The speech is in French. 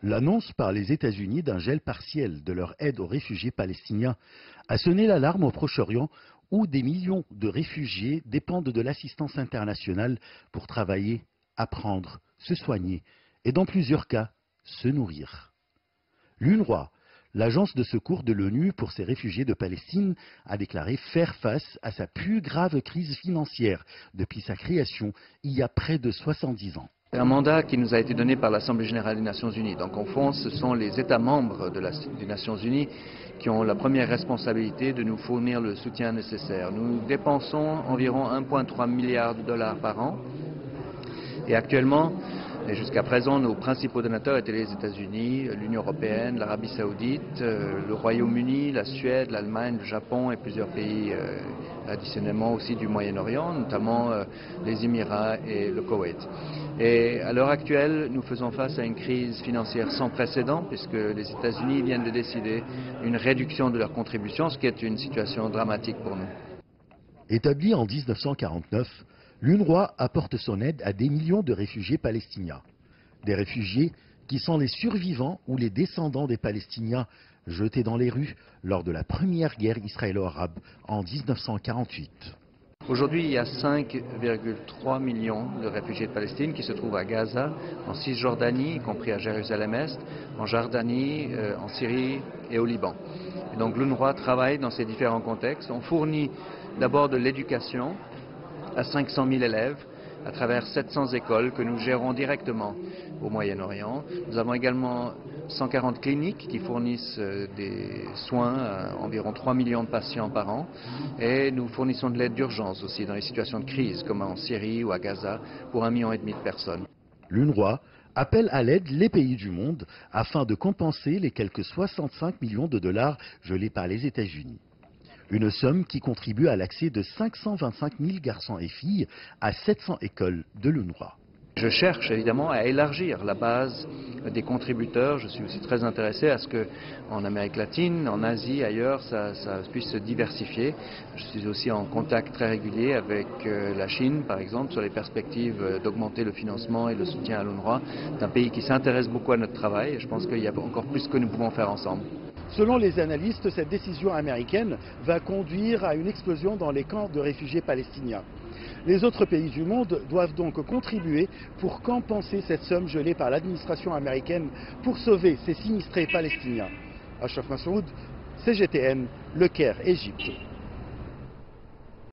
L'annonce par les États-Unis d'un gel partiel de leur aide aux réfugiés palestiniens a sonné l'alarme au Proche-Orient où des millions de réfugiés dépendent de l'assistance internationale pour travailler, apprendre, se soigner et dans plusieurs cas, se nourrir. L'UNRWA, l'agence de secours de l'ONU pour ces réfugiés de Palestine, a déclaré faire face à sa plus grave crise financière depuis sa création il y a près de 70 ans. C'est un mandat qui nous a été donné par l'Assemblée générale des Nations unies. Donc en fond, ce sont les États membres des Nations unies qui ont la première responsabilité de nous fournir le soutien nécessaire. Nous dépensons environ 1,3 milliard de dollars par an. Et actuellement, et jusqu'à présent, nos principaux donateurs étaient les États-Unis, l'Union européenne, l'Arabie saoudite, le Royaume-Uni, la Suède, l'Allemagne, le Japon et plusieurs pays additionnellement aussi du Moyen-Orient, notamment les Émirats et le Koweït. Et à l'heure actuelle, nous faisons face à une crise financière sans précédent puisque les États-Unis viennent de décider une réduction de leur contribution, ce qui est une situation dramatique pour nous. Établie en 1949, l'UNRWA apporte son aide à des millions de réfugiés palestiniens. Des réfugiés qui sont les survivants ou les descendants des Palestiniens jetés dans les rues lors de la première guerre israélo-arabe en 1948. Aujourd'hui, il y a 5,3 millions de réfugiés de Palestine qui se trouvent à Gaza, en Cisjordanie, y compris à Jérusalem-Est, en Jordanie, en Syrie et au Liban. Et donc l'UNRWA travaille dans ces différents contextes. On fournit d'abord de l'éducation à 500 000 élèves à travers 700 écoles que nous gérons directement au Moyen-Orient. Nous avons également 140 cliniques qui fournissent des soins à environ 3 millions de patients par an et nous fournissons de l'aide d'urgence aussi dans les situations de crise comme en Syrie ou à Gaza pour 1,5 million de personnes. L'UNRWA appelle à l'aide les pays du monde afin de compenser les quelques 65 millions de dollars gelés par les États-Unis. Une somme qui contribue à l'accès de 525 000 garçons et filles à 700 écoles de l'UNRWA. Je cherche évidemment à élargir la base des contributeurs. Je suis aussi très intéressé à ce qu'en Amérique latine, en Asie, ailleurs, ça puisse se diversifier. Je suis aussi en contact très régulier avec la Chine, par exemple, sur les perspectives d'augmenter le financement et le soutien à l'UNRWA. C'est un pays qui s'intéresse beaucoup à notre travail et je pense qu'il y a encore plus que nous pouvons faire ensemble. Selon les analystes, cette décision américaine va conduire à une explosion dans les camps de réfugiés palestiniens. Les autres pays du monde doivent donc contribuer pour compenser cette somme gelée par l'administration américaine pour sauver ces sinistrés palestiniens. Achraf Massoud, CGTN, Le Caire, Égypte.